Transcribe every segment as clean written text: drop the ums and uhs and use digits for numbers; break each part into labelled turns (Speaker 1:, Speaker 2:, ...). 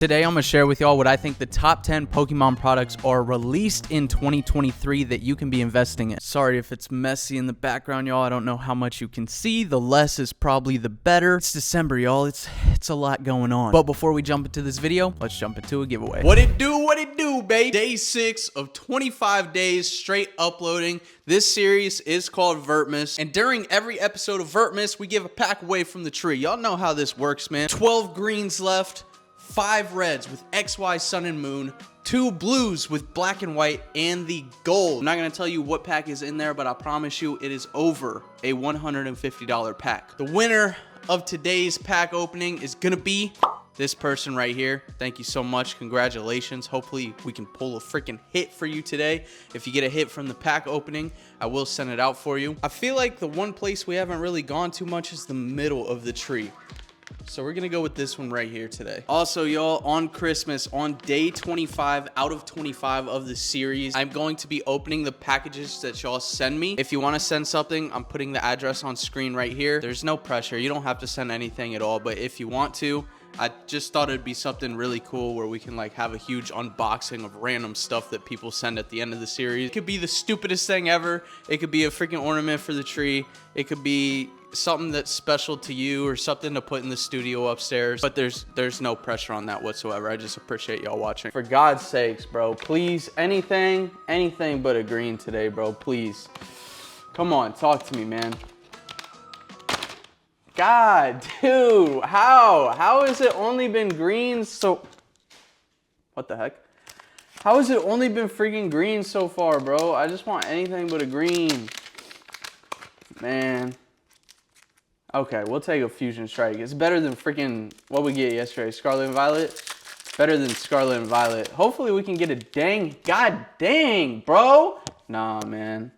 Speaker 1: Today, I'm going to share with y'all what I think the top 10 Pokemon products are released in 2023 that you can be investing in. Sorry if it's messy in the background, y'all. I don't know how much you can see. The less is probably the better. It's December, y'all. It's a lot going on. But before we jump into this video, let's jump into a giveaway. What it do, babe? Day 6 of 25 days straight uploading. This series is called Vertmas, and during every episode of Vertmas, we give a pack away from the tree. Y'all know how this works, man. 12 greens left. 5 reds with XY Sun and Moon, 2 blues with black and white, and the gold. I'm not going to tell you what pack is in there, but I promise you it is over a $150 pack. The winner of today's pack opening is going to be this person right here. Thank you so much. Congratulations. Hopefully we can pull a freaking hit for you today. If you get a hit from the pack opening, I will send it out for you. I feel like the one place we haven't really gone too much is the middle of the tree. So we're going to go with this one right here today. Also, y'all, on Christmas, on day 25 out of 25 of the series, I'm going to be opening the packages that y'all send me. If you want to send something, I'm putting the address on screen right here. There's no pressure. You don't have to send anything at all. But if you want to, I just thought it'd be something really cool where we can like have a huge unboxing of random stuff that people send at the end of the series. It could be the stupidest thing ever. It could be a freaking ornament for the tree. It could be something that's special to you or something to put in the studio upstairs, but there's no pressure on that whatsoever. I just appreciate y'all watching. For God's sakes, bro, please, anything but a green today, bro, please. Come on, talk to me, man. God, dude, how has it only been green? So what the heck? How has it only been freaking green so far, bro? I just want anything but a green, man. Okay, we'll take a Fusion Strike. It's better than freaking what we get yesterday, Scarlet and Violet. Better than Scarlet and Violet. Hopefully we can get a dang, god dang, bro. Nah, man.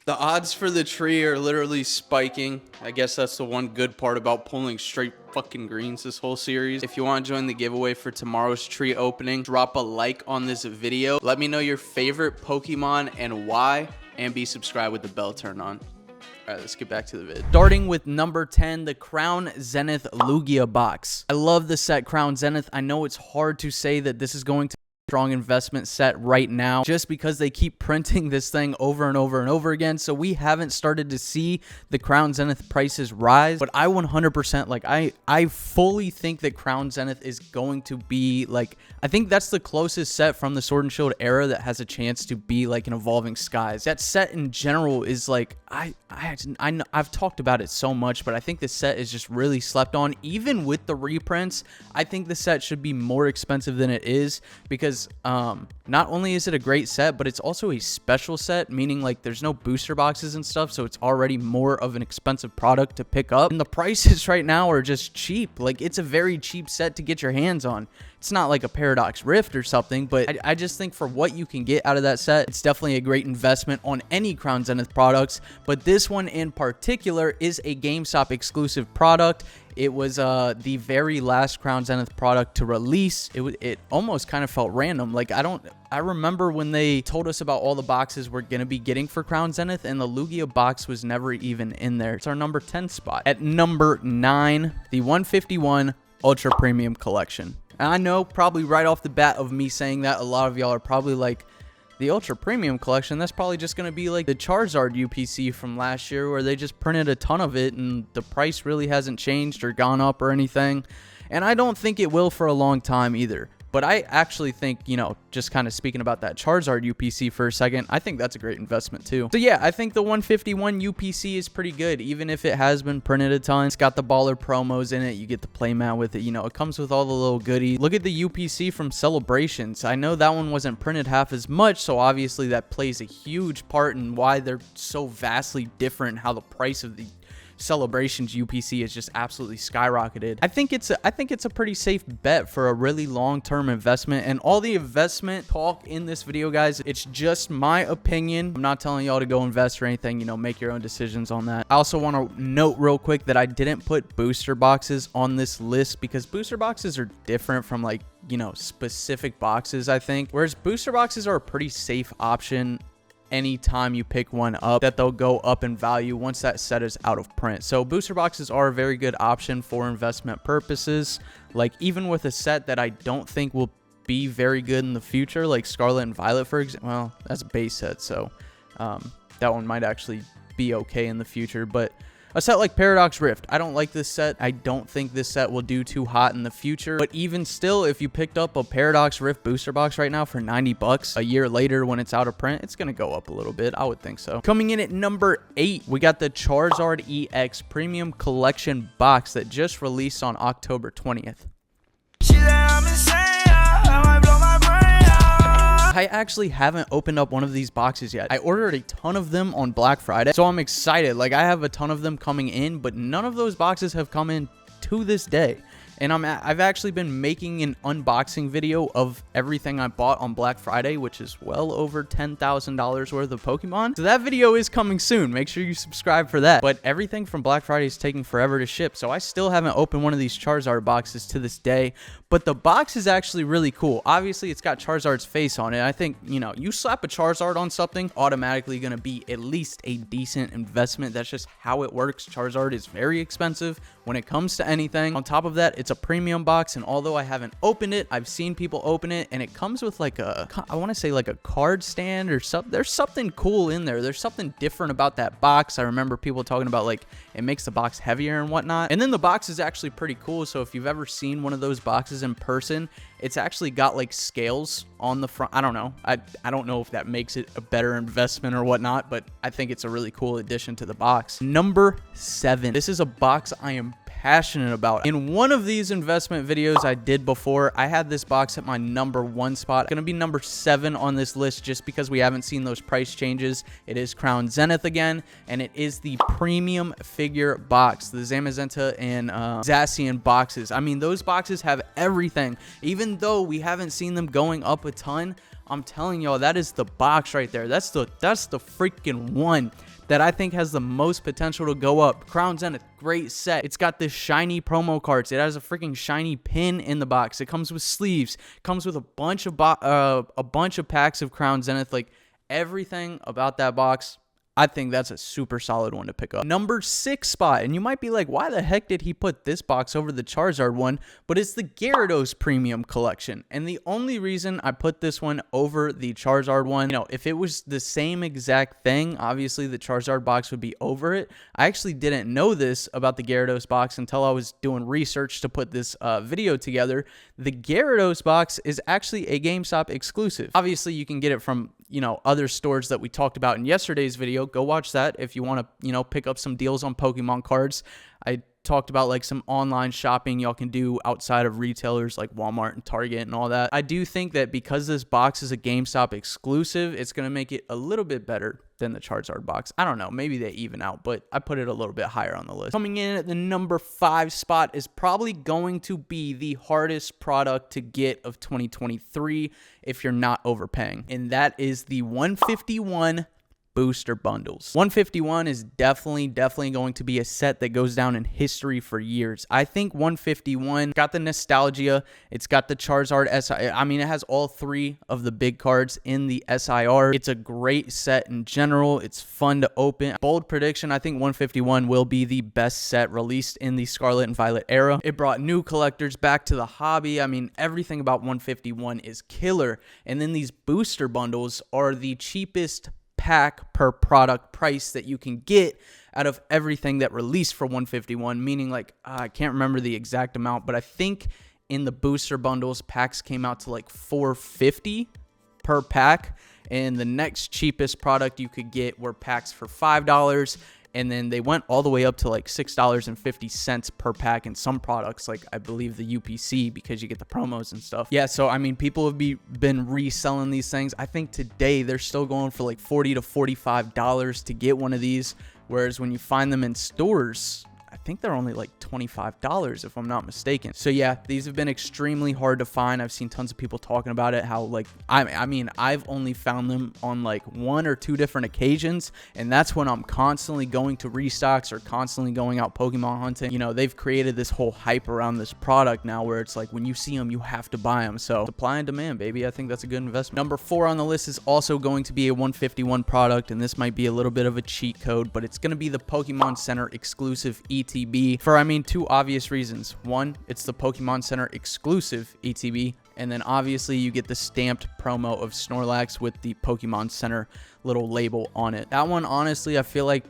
Speaker 1: The odds for the tree are literally spiking. I guess that's the one good part about pulling straight fucking greens this whole series. If you want to join the giveaway for tomorrow's tree opening, drop a like on this video. Let me know your favorite Pokemon and why. And be subscribed with the bell turned on. All right, let's get back to the vid. Starting with number 10, the Crown Zenith Lugia box. I love the set Crown Zenith. I know it's hard to say that this is going to be a strong investment set right now just because they keep printing this thing over and over and over again. So we haven't started to see the Crown Zenith prices rise. But I 100% like I fully think that Crown Zenith is going to be like, I think that's the closest set from the Sword and Shield era that has a chance to be like an Evolving Skies. That set in general is like, I've talked about it so much, but I think this set is just really slept on. Even with the reprints, I think the set should be more expensive than it is because not only is it a great set, but it's also a special set, meaning like there's no booster boxes and stuff, so it's already more of an expensive product to pick up. And the prices right now are just cheap. Like, it's a very cheap set to get your hands on. It's not like a Paradox Rift or something, but I just think for what you can get out of that set, it's definitely a great investment on any Crown Zenith products. But this one in particular is a GameStop exclusive product. It was the very last Crown Zenith product to release. It almost kind of felt random. Like, I remember when they told us about all the boxes we're going to be getting for Crown Zenith, and the Lugia box was never even in there. It's our number 10 spot. At number 9, the 151 Ultra Premium Collection. And I know probably right off the bat of me saying that, a lot of y'all are probably like, the Ultra Premium Collection, that's probably just going to be like the Charizard UPC from last year where they just printed a ton of it and the price really hasn't changed or gone up or anything. And I don't think it will for a long time either. But I actually think, you know, just kind of speaking about that Charizard UPC for a second, I think that's a great investment too. So yeah, I think the 151 UPC is pretty good, even if it has been printed a ton. It's got the baller promos in it. You get the playmat with it. You know, it comes with all the little goodies. Look at the UPC from Celebrations. I know that one wasn't printed half as much, so obviously that plays a huge part in why they're so vastly different, how the price of the Celebrations UPC is just absolutely skyrocketed. I think it's a pretty safe bet for a really long-term investment. And all the investment talk in this video, guys, it's just my opinion. I'm not telling y'all to go invest or anything. You know, make your own decisions on that. I also want to note real quick that I didn't put booster boxes on this list because booster boxes are different from like, you know, specific boxes, I think. Whereas booster boxes are a pretty safe option anytime you pick one up that they'll go up in value once that set is out of print. So booster boxes are a very good option for investment purposes. Like even with a set that I don't think will be very good in the future, like Scarlet and Violet, for example. Well, that's a base set, so that one might actually be okay in the future. But a set like Paradox Rift, I don't like this set. I don't think this set will do too hot in the future. But even still, if you picked up a Paradox Rift booster box right now for 90 bucks, a year later when it's out of print, it's going to go up a little bit. I would think so. Coming in at number 8, we got the Charizard EX Premium Collection box that just released on October 20th. I actually haven't opened up one of these boxes yet. I ordered a ton of them on Black Friday, so I'm excited. Like, I have a ton of them coming in, but none of those boxes have come in to this day. And I've actually been making an unboxing video of everything I bought on Black Friday, which is well over $10,000 worth of Pokemon. So that video is coming soon. Make sure you subscribe for that. But everything from Black Friday is taking forever to ship. So I still haven't opened one of these Charizard boxes to this day. But the box is actually really cool. Obviously, it's got Charizard's face on it. I think, you know, you slap a Charizard on something, automatically going to be at least a decent investment. That's just how it works. Charizard is very expensive when it comes to anything. On top of that, it's a premium box, and although I haven't opened it, I've seen people open it, and it comes with like a, I want to say like a card stand or something. There's something cool in there. There's something different about that box. I remember people talking about like it makes the box heavier and whatnot. And then the box is actually pretty cool. So if you've ever seen one of those boxes in person, it's actually got like scales on the front. I don't know. I don't know if that makes it a better investment or whatnot, but I think it's a really cool addition to the box. Number 7. This is a box I am passionate about. In one of these investment videos I did before, I had this box at my number 1 spot. It's gonna be number 7 on this list just because we haven't seen those price changes. It is Crown Zenith again, and it is the premium figure box, the Zamazenta and Zacian boxes. I mean, those boxes have everything. Even though we haven't seen them going up a ton, I'm telling y'all, that is the box right there. That's the freaking one that I think has the most potential to go up. Crown Zenith, great set. It's got this shiny promo cards. It has a freaking shiny pin in the box. It comes with sleeves. It comes with a bunch of packs of Crown Zenith. Like, everything about that box, I think that's a super solid one to pick up. Number 6 spot, and you might be like, why the heck did he put this box over the Charizard one? But it's the Gyarados Premium Collection. And the only reason I put this one over the Charizard one, you know, if it was the same exact thing, obviously the Charizard box would be over it. I actually didn't know this about the Gyarados box until I was doing research to put this video together. The Gyarados box is actually a GameStop exclusive. Obviously, you can get it from, you know, other stores that we talked about in yesterday's video. Go watch that if you want to, you know, pick up some deals on Pokemon cards. I talked about like some online shopping y'all can do outside of retailers like Walmart and Target and all that. I do think that because this box is a GameStop exclusive, it's going to make it a little bit better than the Charizard box. I don't know, maybe they even out, but I put it a little bit higher on the list. Coming in at the number 5 spot is probably going to be the hardest product to get of 2023 if you're not overpaying, and that is the 151 booster bundles. 151 is definitely going to be a set that goes down in history for years. I think 151 got the nostalgia. It's got the Charizard SI. I mean, it has all 3 of the big cards in the SIR. It's a great set in general. It's fun to open. Bold prediction, I think 151 will be the best set released in the Scarlet and Violet era. It brought new collectors back to the hobby. I mean, everything about 151 is killer. And then these booster bundles are the cheapest pack per product price that you can get out of everything that released for 151, meaning like I can't remember the exact amount, but I think in the booster bundles packs came out to like $4.50 per pack, and the next cheapest product you could get were packs for $5, and then they went all the way up to like $6.50 per pack in some products, like I believe the UPC, because you get the promos and stuff. Yeah, so I mean, people have been reselling these things. I think today they're still going for like $40 to $45 to get one of these, whereas when you find them in stores, I think they're only like $25 if I'm not mistaken. So yeah, these have been extremely hard to find. I've seen tons of people talking about it, how like, I mean, I've only found them on like 1 or 2 different occasions, and that's when I'm constantly going to restocks or constantly going out Pokemon hunting. You know, they've created this whole hype around this product now where it's like when you see them, you have to buy them. So supply and demand, baby. I think that's a good investment. Number 4 on the list is also going to be a 151 product, and this might be a little bit of a cheat code, but it's going to be the Pokemon Center exclusive ETB for, I mean, 2 obvious reasons. 1, it's the Pokemon Center exclusive ETB, and then obviously you get the stamped promo of Snorlax with the Pokemon Center little label on it. That one, honestly, I feel like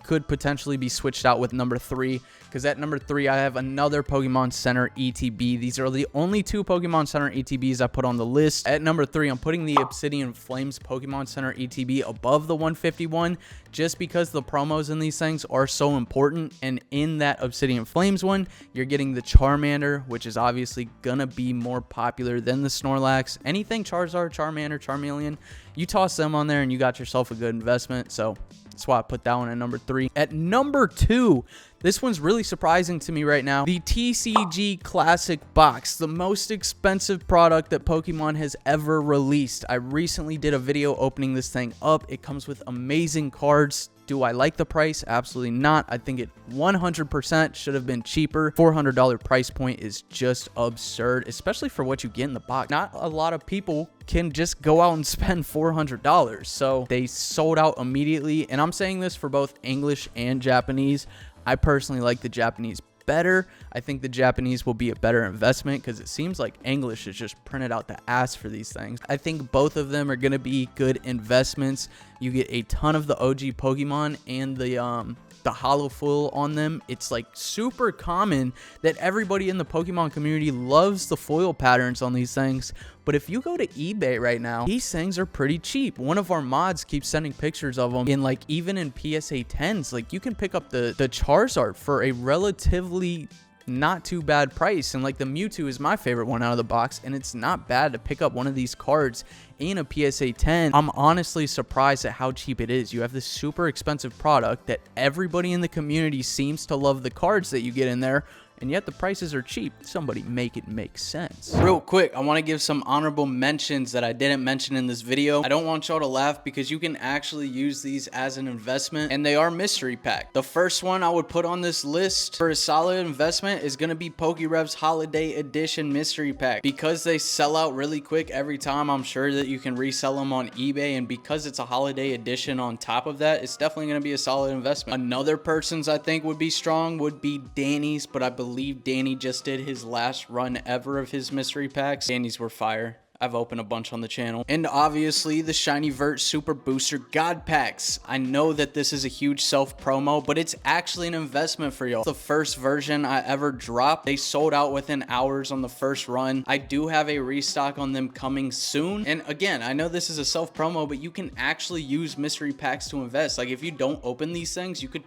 Speaker 1: could potentially be switched out with number 3, because at number 3 I have another Pokemon Center ETB. These are the only 2 Pokemon Center ETBs I put on the list. At number 3, I'm putting the Obsidian Flames Pokemon Center ETB above the 151 just because the promos in these things are so important. And in that Obsidian Flames one, you're getting the Charmander, which is obviously gonna be more popular than the Snorlax. Anything Charizard, Charmander, Charmeleon, you toss them on there and you got yourself a good investment. So that's why I put that one at number 3. At number 2, this one's really surprising to me right now. The TCG Classic Box, the most expensive product that Pokemon has ever released. I recently did a video opening this thing up. It comes with amazing cards. Do I like the price? Absolutely not. I think it 100% should have been cheaper. $400 price point is just absurd, especially for what you get in the box. Not a lot of people can just go out and spend $400. So they sold out immediately. And I'm saying this for both English and Japanese. I personally like the Japanese better. I think the Japanese will be a better investment because it seems like English is just printed out the ass for these things. I think both of them are going to be good investments. You get a ton of the OG Pokemon and the holo foil on them. It's like super common that everybody in the Pokemon community loves the foil patterns on these things. But if you go to eBay right now, these things are pretty cheap. One of our mods keeps sending pictures of them in like, even in PSA 10s, like you can pick up the Charizard for a relatively not too bad price. And like the Mewtwo is my favorite one out of the box, and it's not bad to pick up one of these cards in a PSA 10. I'm honestly surprised at how cheap it is. You have this super expensive product that everybody in the community seems to love the cards that you get in there, and yet the prices are cheap. Somebody make it make sense. Real quick, I want to give some honorable mentions that I didn't mention in this video. I don't want y'all to laugh because you can actually use these as an investment, and they are mystery pack. The first one I would put on this list for a solid investment is going to be Pokérev's Holiday Edition mystery pack. Because they sell out really quick every time, I'm sure that you can resell them on eBay, and because it's a holiday edition on top of that, it's definitely going to be a solid investment. Another person's I think would be strong would be Danny's, but I believe Danny just did his last run ever of his mystery packs. Danny's were fire. I've opened a bunch on the channel. And obviously the Shiny Vert Super Booster God Packs. I know that this is a huge self-promo, but it's actually an investment for y'all. The first version I ever dropped, they sold out within hours on the first run. I do have a restock on them coming soon. And again, I know this is a self-promo, but you can actually use mystery packs to invest. Like if you don't open these things, you could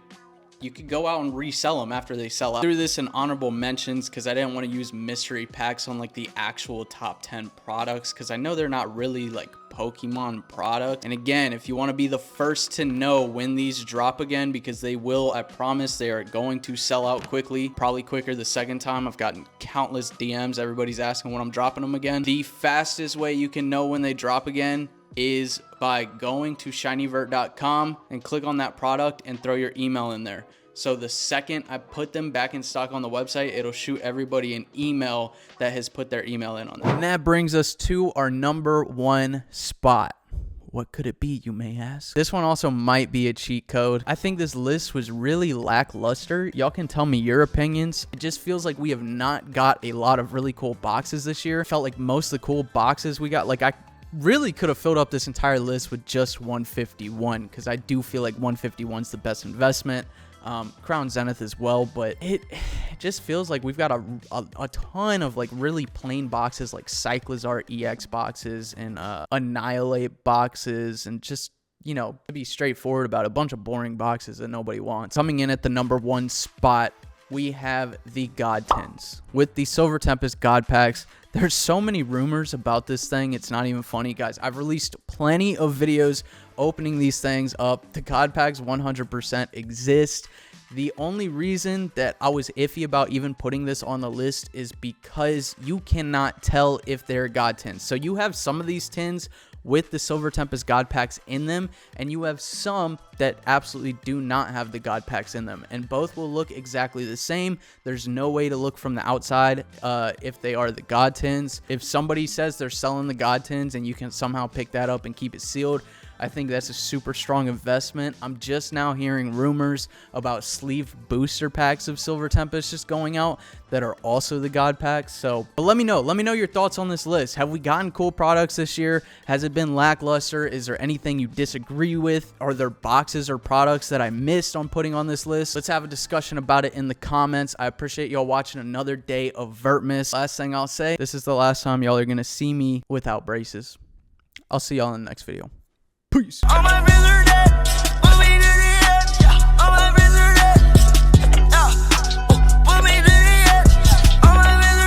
Speaker 1: go out and resell them after they sell out. I threw this in honorable mentions because I didn't want to use mystery packs on like the actual top 10 products because I know they're not really like Pokemon products. And again, if you want to be the first to know when these drop again, because they will, I promise they are going to sell out quickly, probably quicker the second time. I've gotten countless DMs. Everybody's asking when I'm dropping them again. The fastest way you can know when they drop again is by going to shinyvert.com and click on that product and throw your email in there. So the second I put them back in stock on the website, it'll shoot everybody an email that has put their email in on them. And that brings us to our number 1 spot. What could it be, you may ask? This one also might be a cheat code. I think this list was really lackluster. Y'all can tell me your opinions. It just feels like we have not got a lot of really cool boxes this year. Felt like most of the cool boxes we got, like I really could have filled up this entire list with just 151 because I do feel like 151 is the best investment. Crown Zenith as well, but it just feels like we've got a ton of like really plain boxes like Charizard EX boxes and Annihilate boxes, and just, you know, to be straightforward about a bunch of boring boxes that nobody wants. Coming in at the number 1 spot, we have the God Tins with the Silver Tempest God Packs. There's so many rumors about this thing, it's not even funny, guys. I've released plenty of videos opening these things up. The God Packs 100% exist. The only reason that I was iffy about even putting this on the list is because you cannot tell if they're God tins. So you have some of these tins with the Silver Tempest God packs in them, and you have some that absolutely do not have the God packs in them, and both will look exactly the same. There's no way to look from the outside if they are the God tins. If somebody says they're selling the God tins and you can somehow pick that up and keep it sealed, I think that's a super strong investment. I'm just now hearing rumors about sleeve booster packs of Silver Tempest just going out that are also the God packs. So, but let me know your thoughts on this list. Have we gotten cool products this year? Has it been lackluster? Is there anything you disagree with? Are there boxes or products that I missed on putting on this list? Let's have a discussion about it in the comments. I appreciate y'all watching another day of Vertmas. Last thing I'll say, this is the last time y'all are gonna see me without braces. I'll see y'all in the next video. Peace.